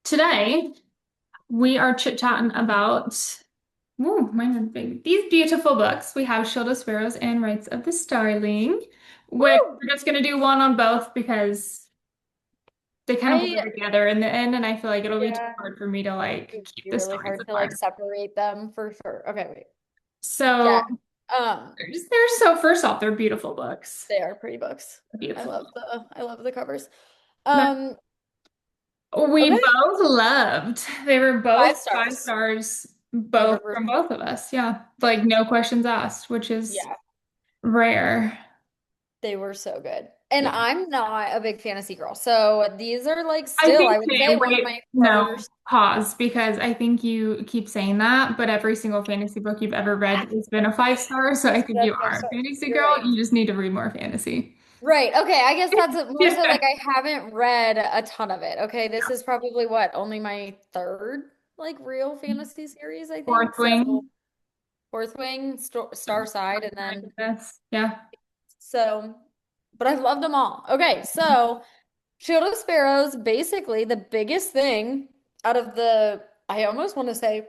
Today, we are chit-chatting about mine are big. These beautiful books. We have Shield of Sparrows and Rites of the Starling, which Woo! we're just gonna do one on both because they kind of I blur together in the end, and I feel like it'll be too Yeah, hard for me to like it'd keep be the really stories hard to like apart. separate them for sure. Okay, wait. Yeah. So Um, they're first off, they're beautiful books. they are pretty books. Beautiful. I love the covers. But Um, we okay. both loved. They were both Five five stars. stars, both from 100%. both of us. Yeah. Like Yep. no questions asked, which is Yeah, rare. they were so good. And Yeah. I'm not a big fantasy girl. So these are like I still, think I would they say one of wait, my no, first. pause, because I think you keep saying that, but every single fantasy book you've ever read has been a five star, so I It's think the you five are a star. fantasy You're girl. right. You just need to read more fantasy. Right. Okay. I guess that's more so Yeah. like I haven't read a ton of it. Okay. This is probably what, only my third like real fantasy series, I think. Fourth So Wing. Fourth Wing, Star Side, and My then goodness. Yeah. so, but I've loved them all. Okay. So Shield of Sparrows, basically the biggest thing out of I almost want to say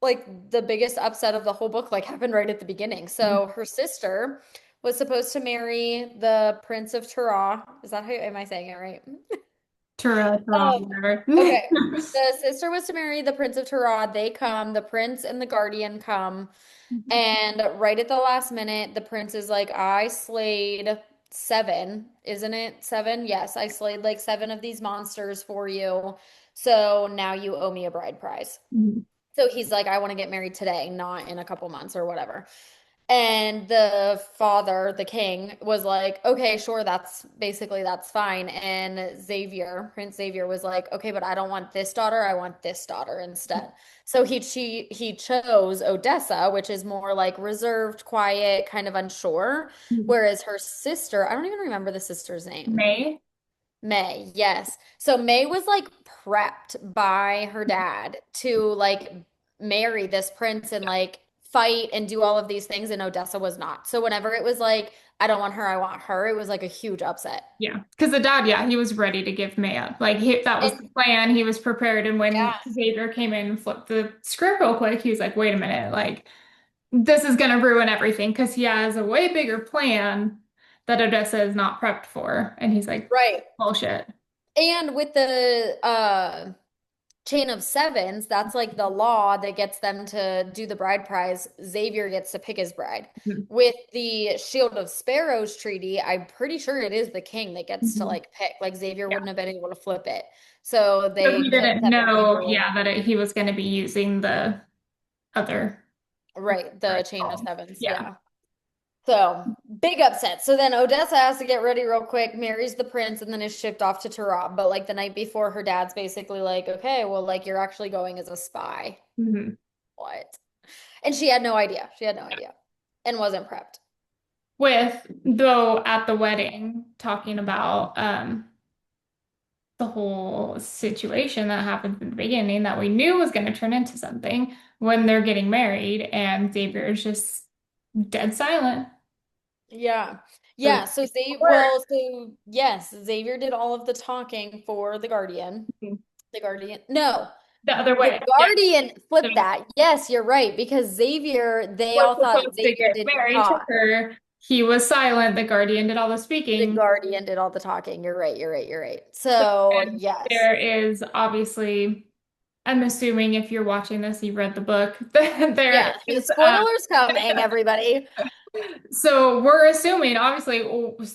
like the biggest upset of the whole book, like happened right at the beginning. So her sister was supposed to marry the Prince of Tara. Is that how, am I saying it right? Tura, Tura, Um, whatever. okay. The sister was to marry the Prince of Tara. They come, the prince and the guardian come. And right at the last minute, the prince is like, I slayed seven, isn't it? Seven? Yes, I slayed like seven of these monsters for you. So now you owe me a bride price. So he's like, I want to get married today, not in a couple months or whatever. And the father, the king, was like, okay, sure, that's fine. And Prince Xavier was like, okay, but I don't want this daughter, I want this daughter instead. So he chose Odessa, which is more like reserved, quiet, kind of unsure. Whereas her sister, I don't even remember the sister's name. May. May, yes. So May was like prepped by her dad to like marry this prince and like fight and do all of these things, and Odessa was not. So whenever it was like, I don't want her, I want her, it was like a huge upset. Yeah, because the dad, yeah, he was ready to give May up. Like that was And the plan. He was prepared. And when yeah, Xavier came in and flipped the script real quick, he was like, "Wait a minute, like this is gonna ruin everything," because he has a way bigger plan that Odessa is not prepped for. And he's like, right. "Bullshit." And with the chain of sevens, that's like the law that gets them to do the bride prize. Xavier gets to pick his bride. Mhm. With the Shield of Sparrows treaty, I'm pretty sure it is the king that gets to Mhm. like pick. Like Xavier Yeah. wouldn't have been able to flip it. So So they he picked didn't that know, Xavier, yeah, that he was going to be using the other. right, the Right. chain of sevens. Yeah. Yeah. So big upset. So then Odessa has to get ready real quick, marries the prince, and then is shipped off to Tarab. But like the night before, her dad's basically like, okay, well, like you're actually going as a spy. Mhm. What? And she had no idea. She had no idea and wasn't prepped. With though at the wedding talking about the whole situation that happened in the beginning that we knew was going to turn into something when they're getting married and Xavier is just dead silent. Yeah. So Yeah. So work. so yes, Xavier did all of the talking for the Guardian. The Guardian. No, The other the way. Yeah. Guardian So flipped that. Yes, you're right. Because Xavier, they was all thought supposed to Xavier get didn't married to talk. her. He was silent. The guardian did all the The speaking. Guardian did all the talking. You're right. You're right. You're right. So And yes. there is obviously, I'm assuming if you're watching this, you read the book. There Yeah. is Spoilers coming, everybody. so we're assuming obviously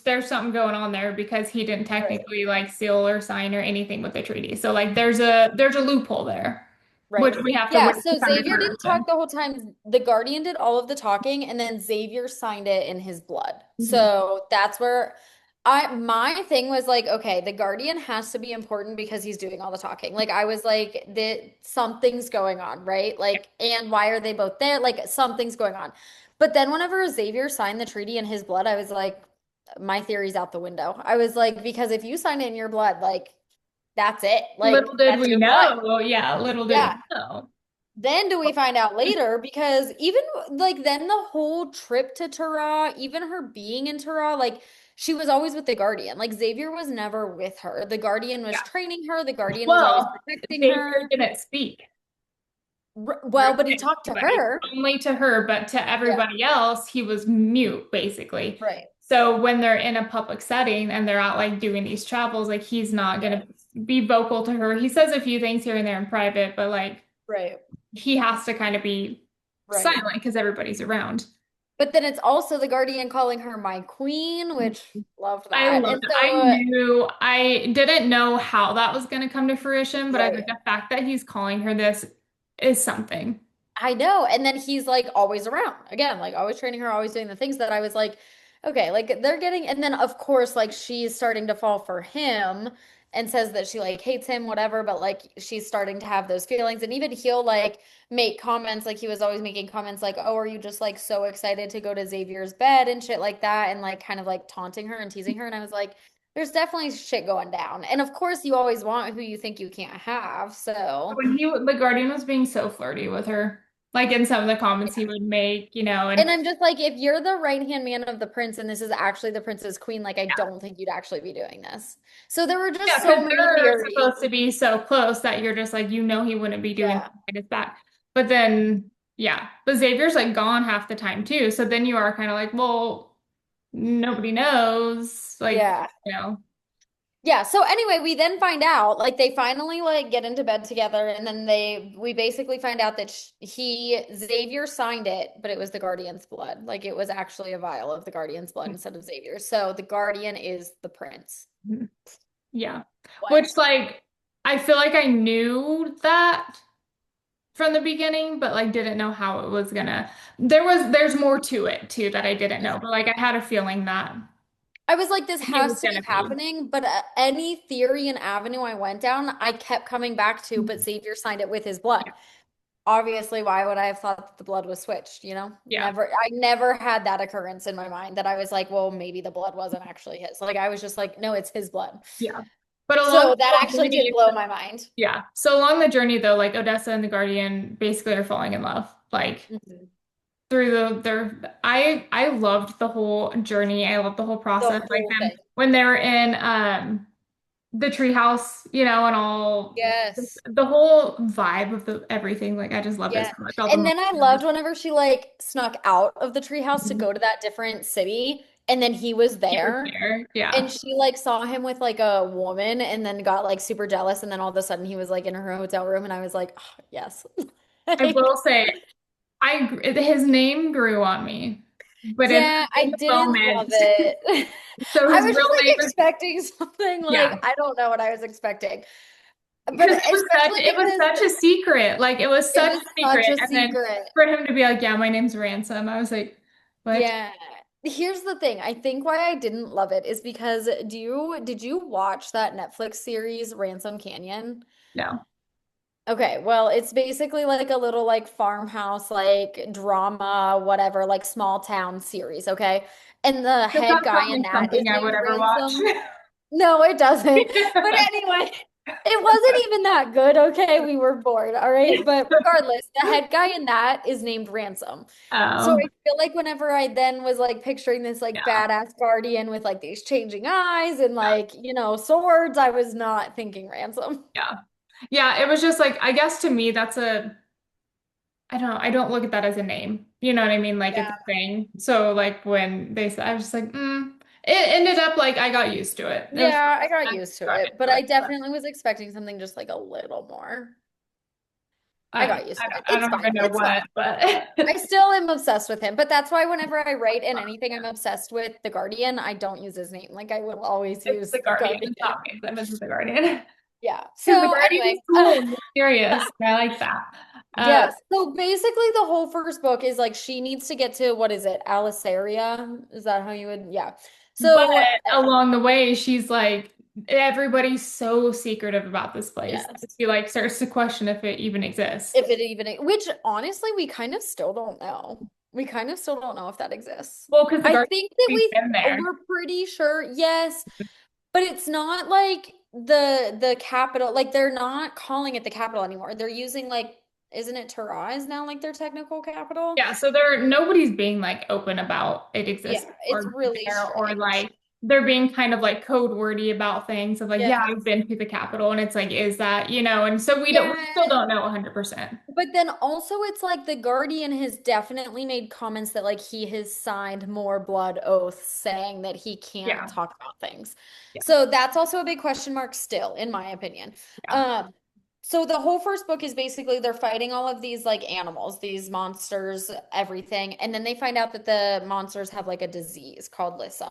there's something going on there because he didn't Right. technically like seal or sign or anything with the treaty. So like there's a loophole there, which Right. we have to Yeah, wait to so kind of Xavier determine. didn't talk the whole time. The Guardian did all of the talking, and then Xavier signed it in his blood. Mhm. So that's where my thing was like, okay, the Guardian has to be important because he's doing all the talking. Like I was like, that something's going on, right? Like, and why are they both there? Like something's going on. But then whenever Xavier signed the treaty in his blood, I was like, my theory's out the window. I was like, because if you sign it in your blood, like that's it. Little Like did that's we your blood. know. Yeah, little did Yeah. we know. Then do we find out later because even like then the whole trip to Tara, even her being in Tara, like she was always with the Guardian. Like Xavier was never with her. The Guardian was Yeah. training her. The Guardian was always Well, protecting Xavier her. didn't speak. Well, but he talked to Anybody, her. only to her, but to Yeah, everybody else, he was mute, basically. right, So when they're in a public setting and they're out like doing these travels, like he's not right, gonna be vocal to her. He says a few things here and there in private, but like right, he has to kind of be right. silent because everybody's around. But then it's also the Guardian calling her my queen, which loved I that. loved And it. so, I didn't know how that was going to come to fruition, but I right. think the fact that he's calling her this is something. I know. And then he's like always around again, like always training her, always doing the things that I was like, okay, like they're getting, and then of course, like she's starting to fall for him and says that she like hates him, whatever, but like she's starting to have those feelings. And even he'll like make comments, like he was always making comments like, oh, are you just like so excited to go to Xavier's bed and shit like that? And like kind of like taunting her and teasing her. And I was like, there's definitely shit going down. And of course, you always want who you think you can't have. So. When the Guardian was being so flirty with her, like in some of the comments he would make, and And I'm just like, if you're the right-hand man of the prince and this is actually the prince's queen, like I don't think you'd actually be doing this. So there were yeah, just so because many they're theories. supposed to be so close that you're just like, he wouldn't be doing Yeah. something like his back. But then, yeah, but Xavier's like gone half the time too. So then you are kind of like, well, nobody knows, like, Yeah. you know. Yeah. So anyway, we then find out, like they finally like get into bed together and then we basically find out that Xavier signed it, but it was the Guardian's blood. Like it was actually a vial of the Guardian's blood instead of Xavier's. So the Guardian is the prince. Yeah. What? Which, like, I feel like I knew that from the beginning, but like didn't know how it was gonna. There's more to it too that I didn't know, but like I had a feeling that I was like, this he was has to be gonna be. happening, but any theory and avenue I went down, I kept coming back to, but Xavier signed it with his blood. Obviously, why would I have thought that the blood was switched, you know? Yeah, I never had that occurrence in my mind that I was like, well, maybe the blood wasn't actually his. Like, I was just like, no, it's his blood. yeah. But along So the that whole actually did journey, blow my mind. yeah. So along the journey though, like Odessa and the Guardian basically are falling in love. Like Mhm. through I loved the whole journey. I loved the whole The process. Like whole them thing. when they were in the treehouse, and all Yes. the whole vibe of the everything. Like I just loved it Yeah. so much. All the And then I monsters. loved whenever she like snuck out of the treehouse to go to that different city and then he was He was there. there. And Yeah. she like saw him with like a woman and then got like super jealous and then all of a sudden he was like in her hotel room and I was like, oh, yes. I will Like, say his name grew on me. But yeah, in I the didn't love moment, it. so I his was just real name like is expecting something like yeah. I don't know what I was expecting. But Because especially it was because such a secret. Like it was it such was a such secret. a And then secret. for him to be like, yeah, my name's Ransom. I was like, what? Yeah. Here's the thing. I think why I didn't love it is because did you watch that Netflix series Ransom Canyon? No. Okay, well, it's basically like a little like farmhouse like drama, whatever, like small town series, okay? And the Does head not guy sound in like that is something I would named ever watch. Ransom. No, it doesn't. But anyway, it wasn't even that good, okay? We were bored, all right? But regardless, the head guy in that is named Ransom. So Oh, I feel like whenever I then was like picturing this like yeah. badass guardian with like these changing eyes and like, swords, I was not thinking Ransom. Yeah. Yeah, it was just like, I guess to me, I don't know, I don't look at that as a name. You know what I mean? Like it's Yeah. a thing. So like when they said, I was just like, it ended up like I got used to it. It was Yeah, I got I used to got it, but into I it. But definitely was expecting something just like a little more. I I don't know. got used to it. I It's don't fine. even know It's fine. what, but I still am obsessed with him, but that's why whenever I write in anything I'm obsessed with, the Guardian, I don't use his name. Like I will always it's use the the Guardian. Guardian. It's not me. This is the Guardian. Yeah. Because the So Guardian anyway, is cool and mysterious. I like that. Uh, yes. So basically the whole first book is like she needs to get to what is it? Aliceria? Is that how you would? Yeah. but So along the way, she's like, everybody's so secretive about this place. yes. She like starts to question if it even exists. If it even, which honestly, we kind of still don't know. We kind of still don't know if that exists. Well, because the I Guardian's think that always been there. we're pretty sure, yes, but it's not like the capital, like they're not calling it the capital anymore. They're using like, isn't it Tara is now like their technical capital? Yeah, so nobody's being like open about it Yeah, existing it's or really there or like strange. they're being kind of like code wordy about things of like, yeah, Yes. I've been to the Capitol, and it's like, is that, and so we Yeah. still don't know 100%. But then also it's like the Guardian has definitely made comments that like he has signed more blood oaths saying that he can't Yeah, talk about things. yeah, So that's also a big question mark still, in my opinion. yeah. Um, so the whole first book is basically they're fighting all of these like animals, these monsters, everything, and then they find out that the monsters have like a disease called Lissa.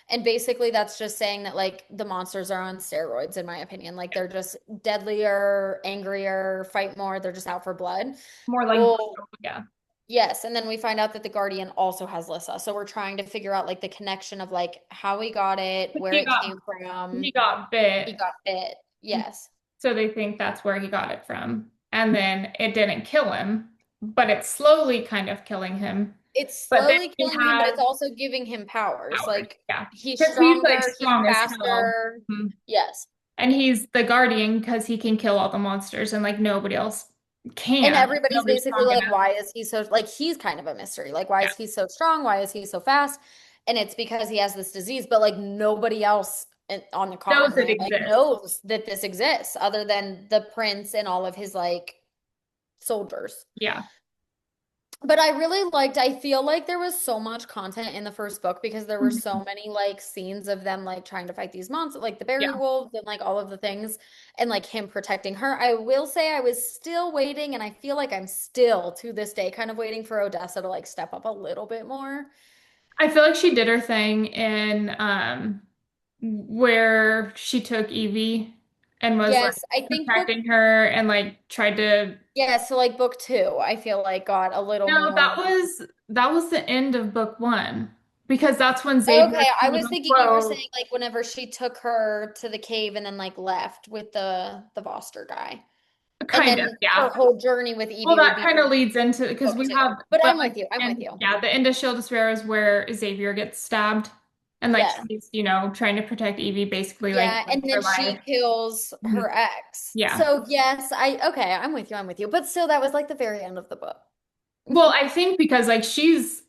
And basically that's just saying that like the monsters are on steroids, in my opinion. Like they're just deadlier, angrier, fight more, they're just out for blood. More like, Well, yeah. yes, and then we find out that the Guardian also has Lissa. So we're trying to figure out like the connection of like how he got it, But where he it got came he from. got He bit, got bit. Yes. so they think that's where he got it from. And then it didn't kill him, but it's slowly kind of killing him. It's But then slowly he killing him, but has it's also giving him powers. powers. Like Yeah. he's Because he's like stronger, he's strong as hell. faster. Mhm. Yes. And he's the guardian because he can kill all the monsters and like nobody else And can. everybody's Nobody's basically strong like, enough. why is he so, like, he's kind of a mystery. Like, why Yeah. is he so strong? Why is he so fast? And it's because he has this disease, but like nobody else on the Knows it continent like exists. knows that this exists other than the prince and all of his like soldiers. Yeah. But I really liked, I feel like there was so much content in the first book because there were Mhm. so many like scenes of them like trying to fight these monsters, like the berry Yeah. wolves and like all of the things, and like him protecting her. I will say I was still waiting, and I feel like I'm still to this day kind of waiting for Odessa to like step up a little bit more. I feel like she did her thing in where she took Evie and was like Yes, I think protecting her and like tried to. yeah, so like book two, I feel like got a little No, more. that was the end of book one because that's when Xavier Okay, I quote was thinking you were unquote saying like whenever she took her to the cave and then like left with the Voster guy. And kind of, then her yeah. whole journey with Well, Evie would that be kind of leads into because book we two. have, But but I'm like, with you. I'm with and you. yeah, the end of Shield of Sparrows where Xavier gets stabbed and like Yeah. he's, trying to protect Evie, basically like Yeah. And then her she life. kills Mhm. her ex. Yeah. So yes, okay, I'm with you. I'm with you. But still, that was like the very end of the book. Well, I think because like she's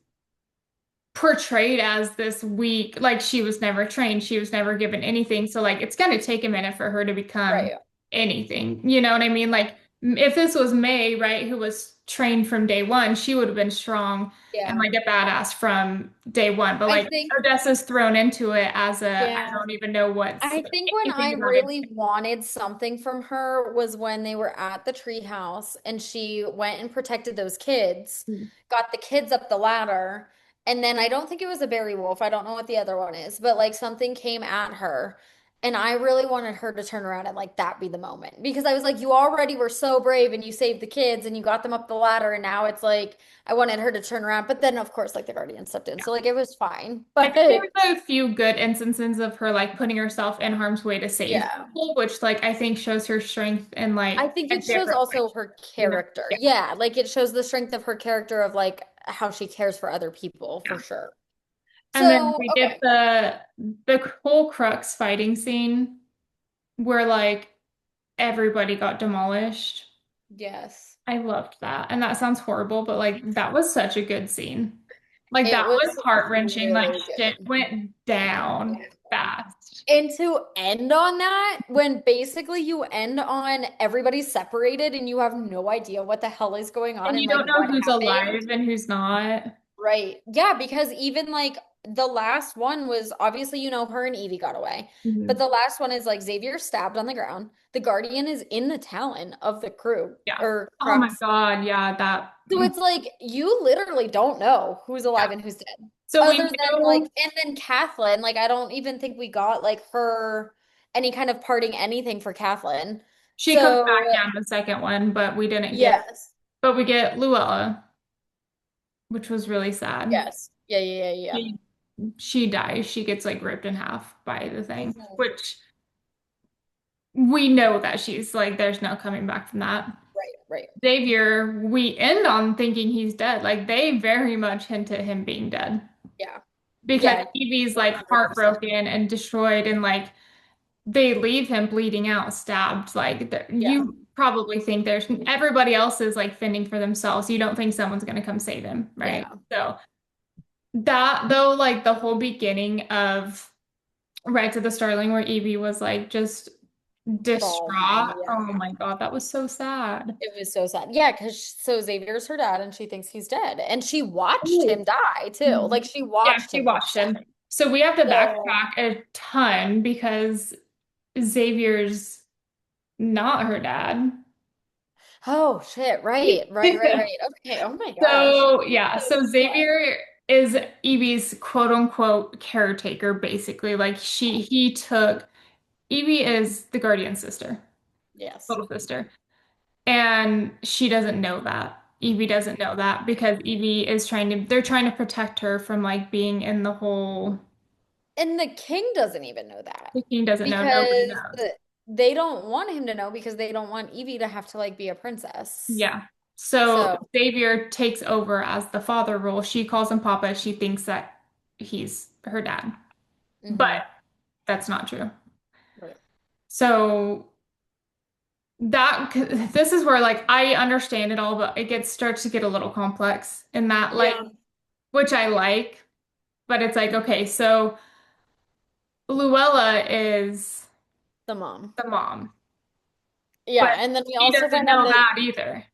portrayed as this weak, like she was never trained, she was never given anything. So like it's gonna take a minute for her to become Right. anything. You know what I mean? Like if this was May, right, who was trained from day one, she would have been strong and Yeah. like a badass from day one. But I like think, Odessa's thrown into it as I yeah. don't even know what's I think when I anything about it. really wanted something from her was when they were at the treehouse and she went and protected those kids, got the kids up the ladder, and then I don't think it was a berry wolf. I don't know what the other one is, but like something came at her. And I really wanted her to turn around and like that be the moment because I was like, you already were so brave and you saved the kids and you got them up the ladder. And now it's like, I wanted her to turn around. But then, of course, like the Guardian stepped in. So like it was fine. I think there But was a few good instances of her like putting herself in harm's way to save yeah. people, which like I think shows her strength in I like think a it shows different way, also her you know? character. Yeah, Yeah, like it shows the strength of her character of like how she cares for other people for yeah. sure. And then So, we get okay. the whole crux fighting scene where like everybody got demolished. Yes. I loved that. And that sounds horrible, but like that was such a good scene. Like It that was was heart-wrenching. Like really shit good. went down fast. And to end on that, when basically you end on everybody's separated and you have no idea what the hell is going on And and you like don't know what who's happened. alive and who's not. Right. Yeah, because even like the last one was obviously, her and Evie got away. But Mhm. the last one is like Xavier stabbed on the ground. The Guardian is in the talon of the crew Yeah. or Oh my crux. God. Yeah, that. So it's like you literally don't know who's Yeah. alive and who's dead. So we Other than like, knew and then Kathleen, like I don't even think we got like her any kind of parting anything for Kathleen. she comes So back down the second one, but we didn't get, yes. but we get Luella, which was really sad. Yes. Yeah, yeah, yeah, She she dies. She gets like ripped in half by the yeah. thing, Mhm. which we know that she's like, there's no coming back from that. Right, right. Xavier, we end on thinking he's dead. Like they very much hint at him being dead Yeah. because Yeah, Evie's like 100%. heartbroken and destroyed, and like they leave him bleeding out, stabbed. Like Yeah. you probably think there's everybody else is like fending for themselves. You don't think someone's gonna come save him, right? Yeah. So that though, like the whole beginning of right to the Starling where Evie was like just distraught. Bawling. Oh Yeah. my God, that was so sad. It was so sad. Yeah, because so Xavier's her dad and she thinks he's dead. And she watched Ooh. him die too. Like Mhm. she Yeah, watched she him watched first death. him. So we have to So, backtrack a ton because Xavier's not her dad. oh shit, right. Okay. Oh my gosh. So yeah, So so sad. Xavier is Evie's quote unquote caretaker, basically. Like he took Evie is the guardian sister, Yes. little sister, and she doesn't know that. Evie doesn't know that because Evie is they're trying to protect her from like being in the whole, And the king doesn't even know that the king doesn't know, nobody because knows. they don't want him to know because they don't want Evie to have to like be a princess. Yeah. So So, Xavier takes over as the father role. She calls him Papa. She thinks that he's her dad, but hmm that's not true. right. So that this is where like I understand it all, but starts to get a little complex in that like Yeah, which I like, but it's like okay, so Luella is the mom. the mom, but Yeah, and then we he also doesn't find out know that that either.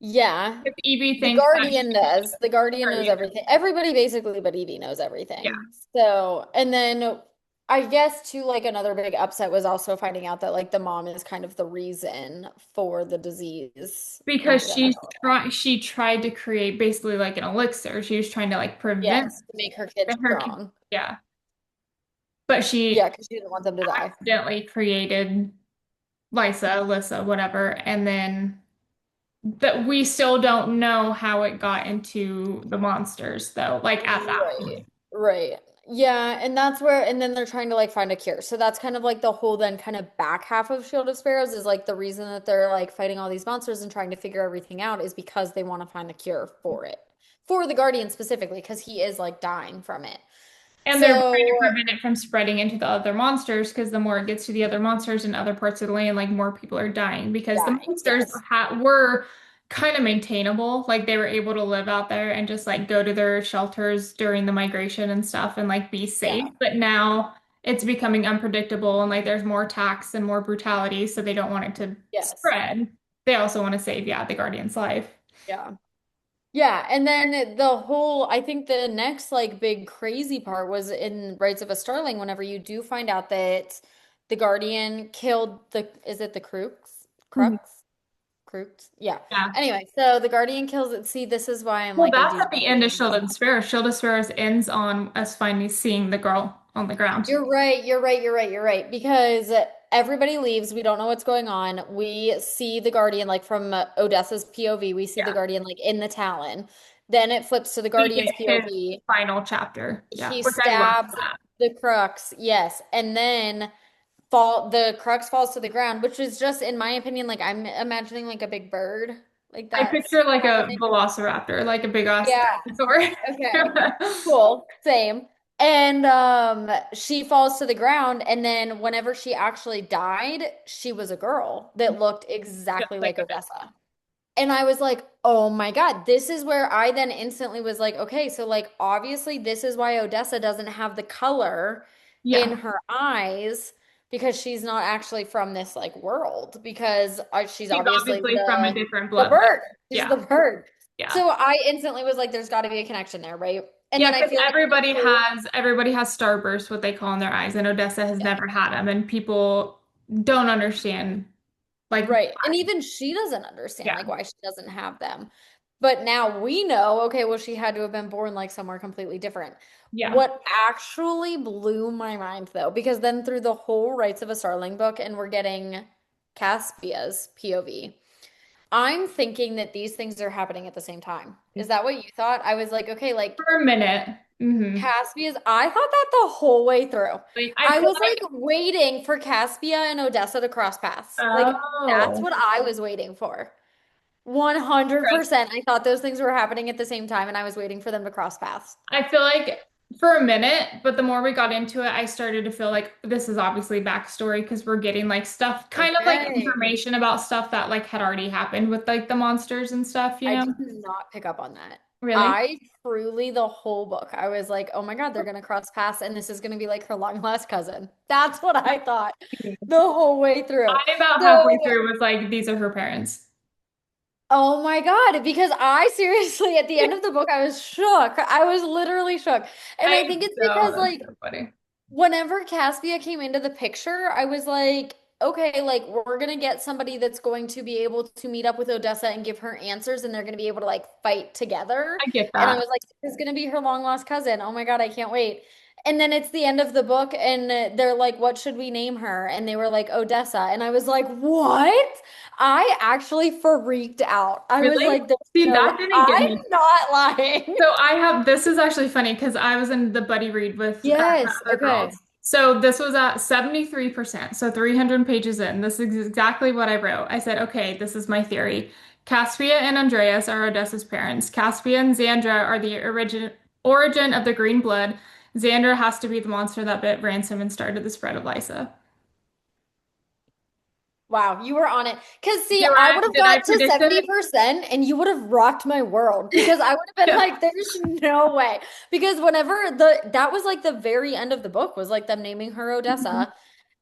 yeah, If Evie the thinks that Guardian he's does. The Guardian knows guardian. everything. Everybody basically but Evie knows Yeah. everything. So, and then I guess too, like another big upset was also finding out that like the mom is kind of the reason for the disease and Because everything. she tried to create basically like an elixir. She was trying to like prevent Yes, to make her kids her, strong. yeah. But Yeah, she because she didn't want them to die. accidentally created Alyssa, whatever, and then that we still don't know how it got into the monsters though, like at that Right, point. right. Yeah, and that's where, and then they're trying to like find a cure. So that's kind of like the whole then kind of back half of Shield of Sparrows is like the reason that they're like fighting all these monsters and trying to figure everything out is because they want to find the cure for it. For the Guardian specifically, because he is like dying from it. And they're trying to So, prevent it from spreading into the other monsters because the more it gets to the other monsters in other parts of the land, like more people are dying because the dying, monsters yes. were kind of maintainable. Like they were able to live out there and just like go to their shelters during the migration and stuff and like be Yeah, safe. But now it's becoming unpredictable and like there's more attacks and more brutality, so they don't want it to yes. spread. They also want to save, yeah, the Guardian's life. Yeah. Yeah, and then the whole, I think the next like big crazy part was in Rites of a Starling, whenever you do find out that the Guardian killed the, is it the Crooks? Mhm. Crux? Crooks? Yeah. Yeah. Anyway, so the Guardian kills it. See, this is why I'm Well, like, I that's do at not the end of believe Shield this. and Sparrow. Shield of Sparrows ends on us finally seeing the girl on the ground. You're right. Because everybody leaves. We don't know what's going on. We see the Guardian, like from Odessa's POV, we see the Yeah. Guardian like in the Talon. Then it flips to the We Guardian's get his POV. final chapter. Yeah, He which I love stabs that. the crux, yes, and then fall the crux falls to the ground, which is just, in my opinion, like I'm imagining like a big bird, like I that's picture like a happening. velociraptor, like a big ass Yeah. dinosaur. Okay. Cool. Same. And she falls to the ground, and then whenever she actually died, she was a girl that looked Just exactly like like Odessa. Odessa. And I was like, oh my God, this is where I then instantly was like, okay, so like obviously this is why Odessa doesn't have the color in Yeah. her eyes because she's not actually from this like world because she's He's obviously obviously from a different the bloodline. bird. She's Yeah. the bird. Yeah. So I instantly was like, there's got to be a connection there, right? And Yeah, then I because feel like the whole everybody has starbursts, what they call in their eyes, and Odessa has yeah. never had them, and people don't understand like Right. And why. even she doesn't understand Yeah. like why she doesn't have them. But now we know, okay, well, she had to have been born like somewhere completely different. Yeah. What actually blew my mind though, because then through the whole Rites of a Starling book, and we're getting Caspia's POV, I'm thinking that these things are happening at the same time. Is that what you thought? I was like, okay, like For a minute. Caspia's, I thought that the whole way through. Like I I feel was like like waiting for Caspia and Odessa to cross paths. Like that's oh. what I was waiting for. 100%. I thought those things were happening at the same time and I was waiting for them to cross paths. I feel like for a minute, but the more we got into it, I started to feel like this is obviously backstory because we're getting like stuff, kind of like Okay. information about stuff that like had already happened with like the monsters and stuff, you I know? did not pick up on that. Really? I truly the whole book, I was like, oh my God, they're gonna cross paths and this is gonna be like her long lost cousin. That's what I thought the whole way through. I about So, halfway through was like, these are her parents. oh my God, because I seriously, at the end of the book, I was shook. I was literally shook. And I think it's because That's like so funny. whenever Caspia came into the picture, I was like, okay, like we're gonna get somebody that's going to be able to meet up with Odessa and give her answers, and they're gonna be able to like fight together. I get And I that. was like, this is gonna be her long lost cousin. Oh my God, I can't wait. And then it's the end of the book, and they're like, what should we name her? And they were like, Odessa. And I was like, what? I actually freaked out. I was Really? like, there's See, no way. that didn't get I'm me. not lying. So I have, this is actually funny because I was in the buddy read with the Yes. other Okay. girls. So this was at 73%. So 300 pages in. This is exactly what I wrote. I said, okay, this is my theory. Caspia and Andreas are Odessa's parents. Caspia and Xandra are the origin of the green blood. Xandra has to be the monster that bit Ransom and started the spread of Lysa. Wow, you were on it. Because, see, I would have Did I got to predict it? 70% and you would have rocked my world because I would have been Yeah. like, there's no way. Because whenever that was like the very end of the book was like them naming her Mhm. Odessa.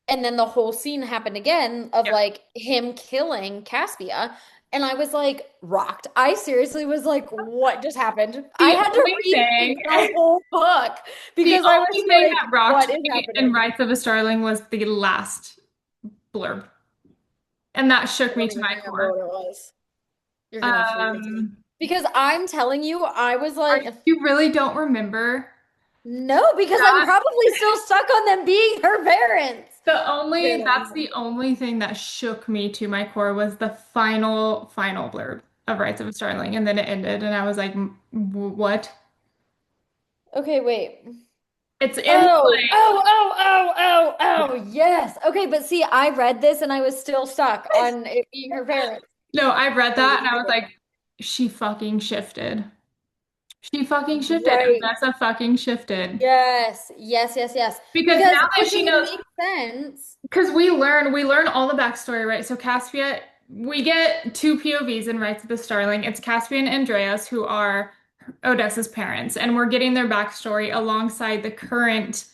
And then the whole scene happened again of Yeah. like him killing Caspia. And I was like rocked. I seriously was like, what just happened? I The had to only reread thing, the whole book the because I was only thing like, that rocked what is me in happening? Rites of a Starling was the last blurb. And that I shook me don't to even my remember core. what it was. You're gonna have to read it to me. Um, Because I'm telling you, I was like, you really don't remember no, because I'm that? probably still stuck on them being her parents. Okay, I don't That's know. the only thing that shook me to my core was the final blurb of Rites of a Starling. And then it ended, and I was like, What? Okay, wait. It's in Oh, like, oh, oh, oh, oh, oh, yes. Okay, but see, I read this and I was still stuck on it being her parents. no, I read Okay, that give and me I the was book. like, She fucking shifted. She fucking shifted. Right. Odessa fucking shifted. Yes, yes, yes, yes. Because Because, now that which she would knows, make sense. because we learn all the backstory, right? So Caspia, we get two POVs in Rites of the Starling. It's Caspia and Andreas, who are Odessa's parents, and we're getting their backstory alongside the current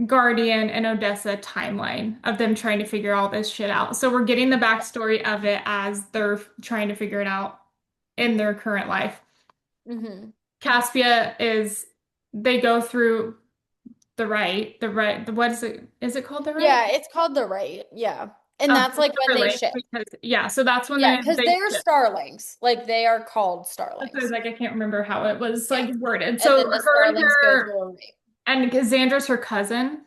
Guardian and Odessa timeline of them trying to figure all this shit out. So we're getting the backstory of it as they're trying to figure it out in their current life. Hmm. Caspia is they go through what is it called the right? Yeah, it's called the right. Yeah. And Of that's the like when they Silver Lake ship. because yeah, so that's when Yeah, because they they're ship. starlings. Like they are called So it's starlings. like I can't remember how it was Yeah. like worded. And So then the her and starlings go her through a rape. and Xandra's her cousin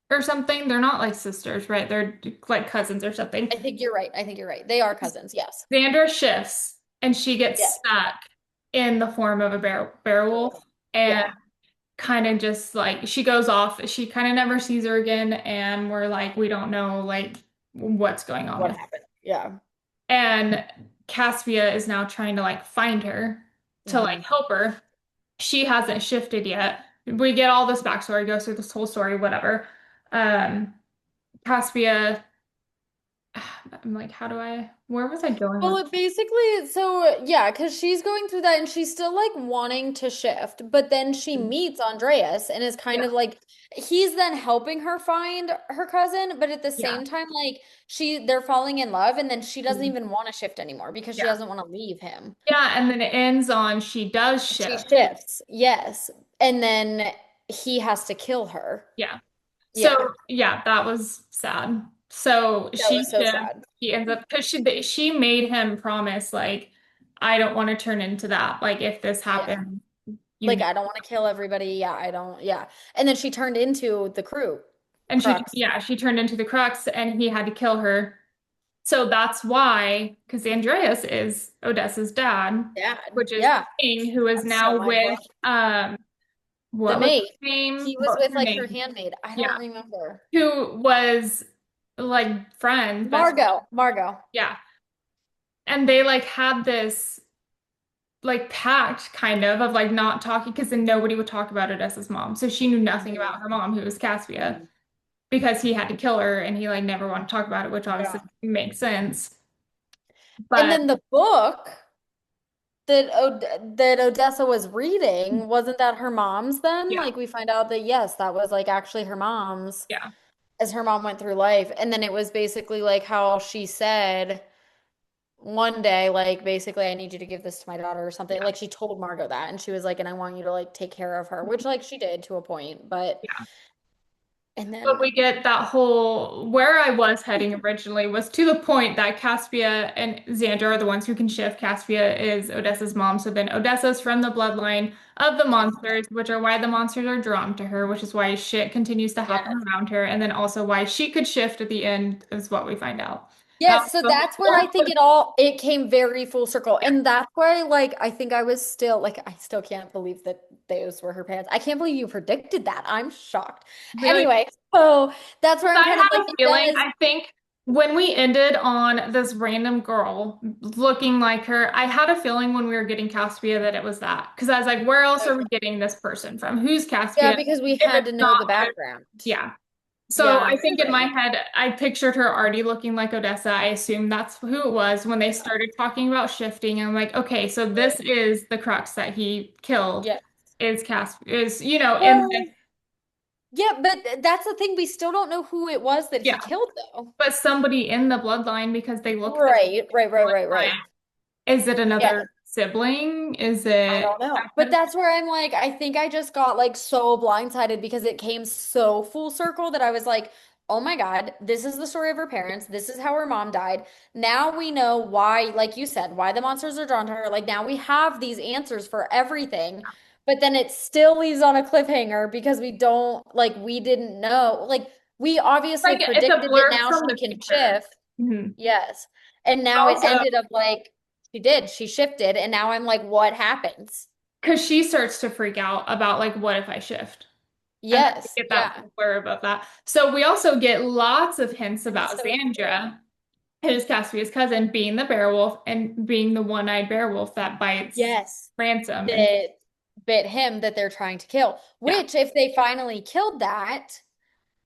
or something. They're not like sisters, right? They're like cousins or something. I think you're right. I think you're right. They are cousins. Yes. Xandra shifts and she gets Yes. stuck in the form of a bear wolf and Yeah. kind of just like she goes off. She kind of never sees her again, and we're like, we don't know like what's going on What with her. happened? Yeah. And Caspia is now trying to like find her to like Hmm. help her. She hasn't shifted yet. We get all this backstory, goes through this whole story, whatever. Um, Caspia, I'm like, where was I going Well, with? it basically, so yeah, because she's going through that and she's still like wanting to shift, but then she meets Andreas and is kind Yeah, of like, he's then helping her find her cousin, but at the yeah, same time, like they're falling in love and then she doesn't even want to shift anymore because she yeah. doesn't want to leave him. Yeah, and then it ends on she does She shift. shifts, yes. And then he has to kill her. Yeah. Yeah, So yeah, that was sad. So that she was so shifts. sad. He ends up because she made him promise like I don't want to turn into that. Like if this Yeah. happens, Like, you I don't want to kill everybody. Yeah, I don't. Yeah. And then she turned into the crew, and Crux. she turned into the crux and he had to kill her. So that's why because Andreas is Odessa's dad, Dad. which is the Yeah. king who is That's so now mind blowing. with The what was maid. her name? He was What was with her like her name? handmaid. I don't Yeah. remember. Who was like friends, best friends. Margot. Margot. Yeah. And they like had this like pact kind of like not talking because then nobody would talk about Odessa's mom. So she knew nothing Mhm. about her mom, who was Caspia, Mhm. because he had to kill her and he like never wanted to talk about it, which obviously Yeah. makes sense. And But then the book. that Odessa was reading, wasn't that her mom's then? Yeah, Like we find out that yes, that was like actually her mom's yeah, as her mom went through life. And then it was basically like how she said one day, like basically, I need you to give this to my daughter or something. yeah. Like she told Margot that, and she was like, and I want you to like take care of her, which like she did to a point, but Yeah. and But then we get that whole where I was heading originally was to the point that Caspia and Xandra are the ones who can shift. Caspia is Odessa's mom, so then Odessa's from the bloodline of the yes, monsters, which are why the monsters are drawn to her, which is why shit continues to happen yes. around her, and then also why she could shift at the end is what we find out. Yes, so The that's where I whole, think it came very full circle. And that's why like I think I was still like I still can't believe that those were her parents. I can't believe you predicted that. I'm shocked. really, Anyway, so that's where I'm I kind of had like a it feeling, does. I think when we ended on this random girl looking like her, I had a feeling when we were getting Caspia that it was that. Because I was like, where else are we getting this person from? Who's Yeah, Caspia? because we If had it's to know not the Odessa. background. Yeah. So Yeah, I think you're in my right. head, I pictured her already looking like Odessa. I assumed that's who it was when they Yeah. started talking about shifting. I'm like, okay, so this Right. is the crux that he killed Yeah. is Caspia, is, you know, in this, Well, yeah, but that's the thing. We still don't know who it was that he yeah, killed, though. but somebody in the bloodline because they look the Right, right, right, right, right. Is it Yeah, another sibling? Is I it don't know. But that's where I'm like, I think I just got like so blindsided because it came so full circle that I was like, oh my God, this is the story of her parents. This is how her mom died. Now we know why, like you said, why the monsters are drawn to her. Like now we have these answers for everything. But then it still leaves on a cliffhanger because we don't, like, we didn't know. Like, we obviously like it's a predicted that blur now from she the can future. shift. Mhm. Yes. And now it Also, ended up like she did. She shifted. And now I'm like, what happens? because she starts to freak out about like, what if I shift? And then we Yes. get that Yeah. blurb of that. So we also get lots of hints It's about so true. Xandra, his Caspia's cousin, being the bear wolf and being the one-eyed bear wolf that bites Yes. Ransom. And That bit him that they're trying to kill. yeah, Which, if they finally killed that,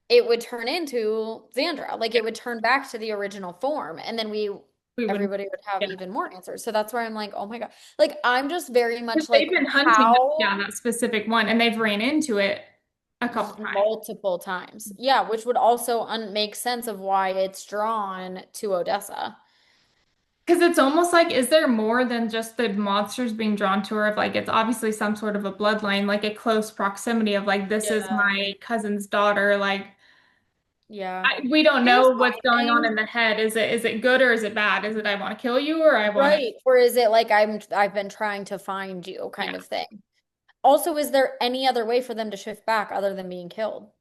it would turn into Xandra. Like yeah, it would turn back to the original form. And then we would, everybody would have yeah. even more answers. So that's where I'm like, oh my God. Like I'm just very Because much like they've been hunting how down that specific one and they've ran into it a couple times. multiple times. Yeah, which would also make sense of why it's drawn to Odessa. Because it's almost like, is there more than just the monsters being drawn to her? Of like, it's obviously some sort of a bloodline, like a close proximity of like, this is Yeah. my cousin's daughter. Like, Yeah. we don't Here's know my what's going on thing. in the head. Is it good or is it bad? Is it I want to kill you or I want to? Right. Or is it like I've been trying to find you Yeah. kind of thing? Also, is there any other way for them to shift back other than being killed?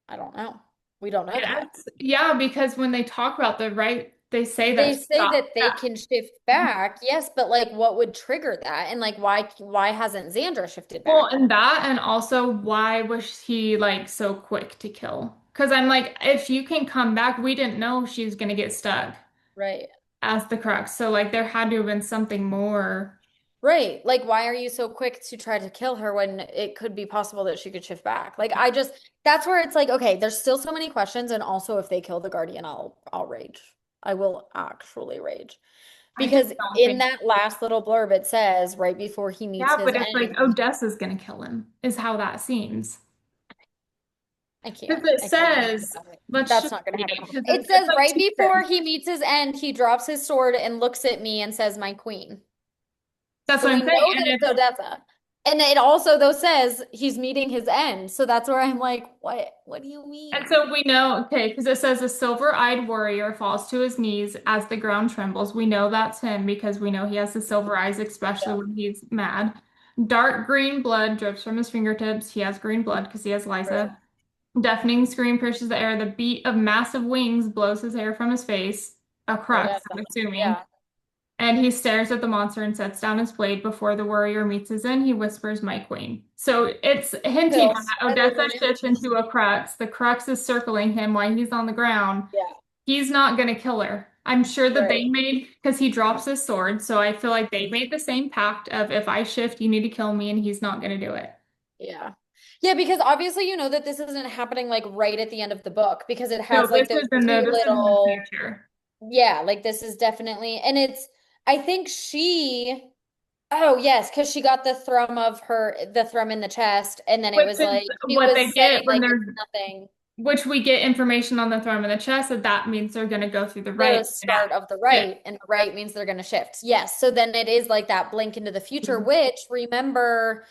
I don't know. We don't know that. Yeah, because when they talk about the right, they say They that say stop. that they can shift back, yes, but like what would trigger that? And like why hasn't Xandra shifted Well, back? and that, and also why was he like so quick to kill? Because I'm like, if you can come back, we didn't know she's gonna get stuck Right. as the crux. So like there had to have been something more. Right. Like, why are you so quick to try to kill her when it could be possible that she could shift back? Like, that's where it's like, okay, there's still so many questions. And also, if they kill the Guardian, I'll rage. I will actually rage. I just Because don't in think. that last little blurb, it says right before he meets Yeah, his but it's like end, Odessa's gonna kill him, is how that seems. Because it I can't even think says, about it. let's That's just not going to read happen. it because It it's says like right two before he sentences. meets his end, he drops his sword and looks at me and says, "My queen." That's So what we I'm saying, know and that it's it's Odessa. And it also though says he's meeting his end. So that's where I'm like, what? What do you and mean? so we know, okay, because it says a silver-eyed warrior falls to his knees as the ground trembles. We know that's him because we know he has the silver eyes, especially Yeah, when he's mad. Dark green blood drips from his fingertips. He has green blood because he has right. Liza. Deafening scream pierces the air. The beat of massive wings blows his hair from his face. A crux, Odessa. I'm assuming. Yeah. And he stares at the monster and sets down his blade. Before the warrior meets his end, he whispers, "My queen." So it's hinting Pills. at I live Odessa in shifts images. into a crux. The crux is circling him while he's on the ground. Yeah. He's not going to kill her. I'm sure that they Right. made, because he drops his sword. So I feel like they made the same pact of if I shift, you need to kill me, and he's not going to do it. Yeah. Yeah, because obviously you know that this isn't happening like right at the end of the book because it No, has like those two this is in the little future. yeah, like this is definitely and it's I think she Oh, yes, because she got the thrum in the chest, and then it Which was is like she what was they saying get when like it's they're, nothing. which we get information on the thumb and the chest that that means they're going to go through the The right and start of the shift. right, and the right means they're going to shift. Yes, so then it is like that blink into the future, which remember,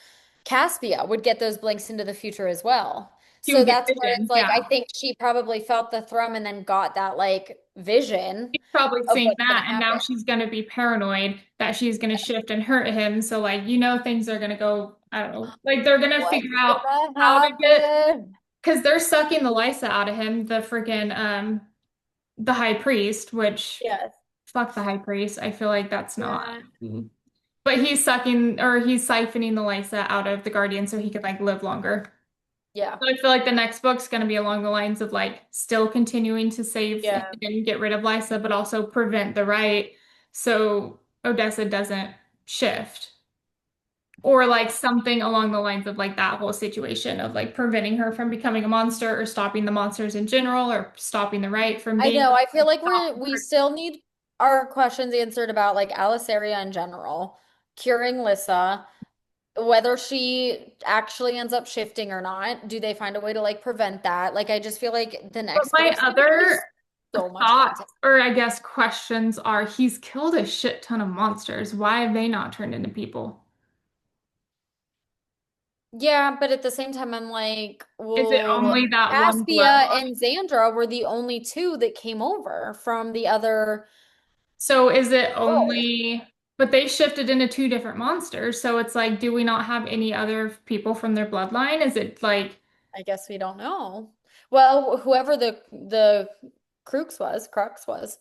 Caspia would get those blinks into the future as well. She So would get that's where it's vision. like Yeah. I think she probably felt the thrum and then got that like vision She's probably of seeing what's going that, to and now happen. she's going to be paranoid that she's going to shift and hurt him. So, like, things are going to go, I don't know, like they're going to figure What's out gonna how to get, happen? because they're sucking the Lysa out of him, the freaking, the high priest, which Yes. fuck the high priest. I feel like that's not. Yeah. But he's sucking or he's siphoning the Lysa out of the Guardian so he could like live longer. Yeah. So I feel like the next book's going to be along the lines of like still continuing to save Yeah. and get rid of Lysa, but also prevent the right so Odessa doesn't shift. Or like something along the lines of like that whole situation of like preventing her from becoming a monster or stopping the monsters in general or stopping the right from I being know. I feel like stopping we her. still need our questions answered about like Alisaria in general, curing Lissa, whether she actually ends up shifting or not. Do they find a way to like prevent that? Like I just feel like the But next my book's gonna be other so much content. thoughts or I guess questions are he's killed a shit ton of monsters. Why have they not turned into people? Yeah, but at the same time, I'm like, Is it well, only that one Caspia bloodline? and Xandra were the only two that came over from the other So is it world. only, but they shifted into two different monsters. So it's like, do we not have any other people from their bloodline? Is it like, I guess we don't know. Well, whoever the Crux was.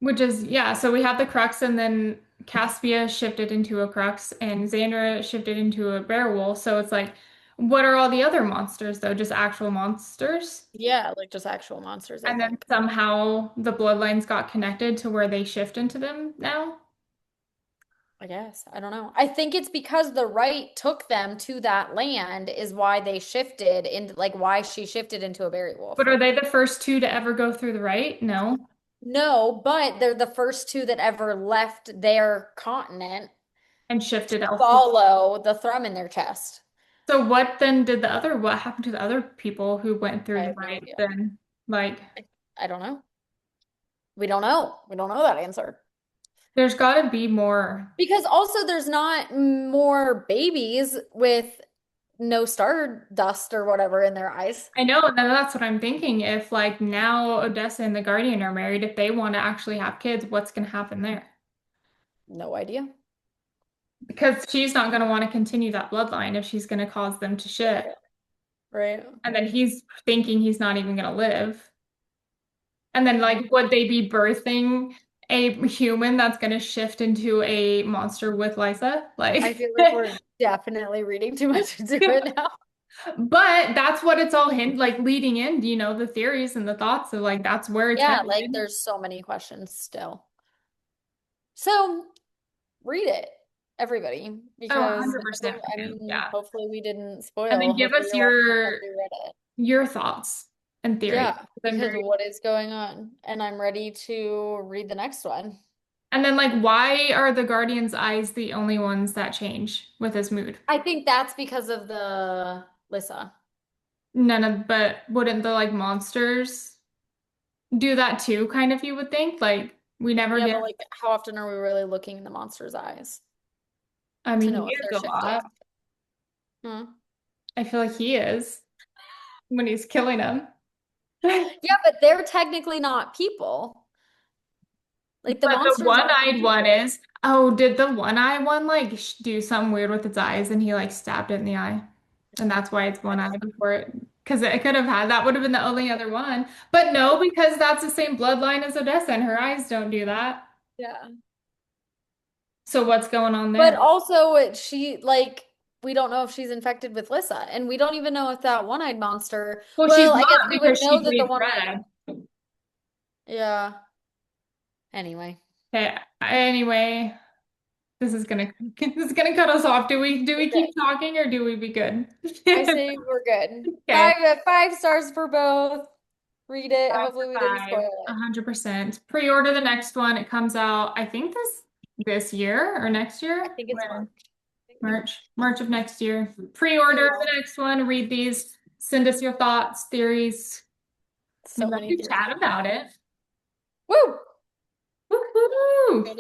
which is, yeah, so we have the Crux and then Caspia shifted into a Crux and Xandra shifted into a Beowulf. So it's like, what are all the other monsters though? Just actual monsters? Yeah, like just actual monsters, I And then think. somehow the bloodlines got connected to where they shift into them now. I guess. I don't know. I think it's because the right took them to that land is why they shifted into like why she shifted into a berry wolf. But are they the first two to ever go through the right? No. No, but they're the first two that ever left their continent And to shifted elsewhere. follow the thrum in their chest. So what then did what happened to the other people who went I through the have no right idea. then? Like, I don't know. We don't know. We don't know that answer. there's got to be more. Because also there's not more babies with no star dust or whatever in their eyes. I know, and then that's what I'm thinking. If like now Odessa and the Guardian are married, if they want to actually have kids, what's going to happen there? No idea. Because she's not going to want to continue that bloodline if she's going to cause them to shift. Right. Right. And then he's thinking he's not even going to live. And then, Mm. like, would they be birthing a human that's going to shift into a monster with Lysa? I Like, feel like we're definitely reading too much into it now. but that's what it's all like leading in, the theories and the thoughts of like that's where it's Yeah, like headed. there's so many questions still. So read it, everybody, Oh, because 100% I do. mean, Yeah. hopefully we didn't And then spoil. give Hopefully us you're watching this after you read it. your thoughts and theories. Yeah, I'm because very what is going on? And I'm ready to read the next one. And then like why are the Guardian's eyes the only ones that change with his mood? I think that's because of the Lissa. None of but wouldn't the like monsters do that too, kind of you would think? Like we never Yeah, get but like, how often are we really looking in the monster's eyes I to mean know he if is they're a lot. shifting? Hmm. I feel like he is when he's killing them. Yeah, but they're technically not people. Like the But the monsters aren't one-eyed one people. is, oh, did the one-eye one like do something weird with its eyes and he like stabbed it in the eye? And that's why it's I one don't eye know. before it, because it could have had that would have been the only other one. But no, because that's the same bloodline as Odessa and her eyes don't do that. Yeah. So what's going on But there? also, she like we don't know if she's infected with Lissa, and we don't even know if that one-eyed monster. Well, she's Well, I guess not we would because she know that the bleeds one-eyed. red. Yeah. Anyway, Okay, anyway, this is gonna cut us off. Do we we're good. keep talking or do we be good? I say we're good. Okay. 5 stars for both. Read it. Five Hopefully, for we didn't five, spoil it. 100%. Pre-order the next one. It comes out, I think this this year or next I year? think it's March. When? I think. March of next year. Pre-order the Cool. next one, read these, send us your thoughts, theories. We'd So love many to theories. chat about it. Woo! Woo-hoo!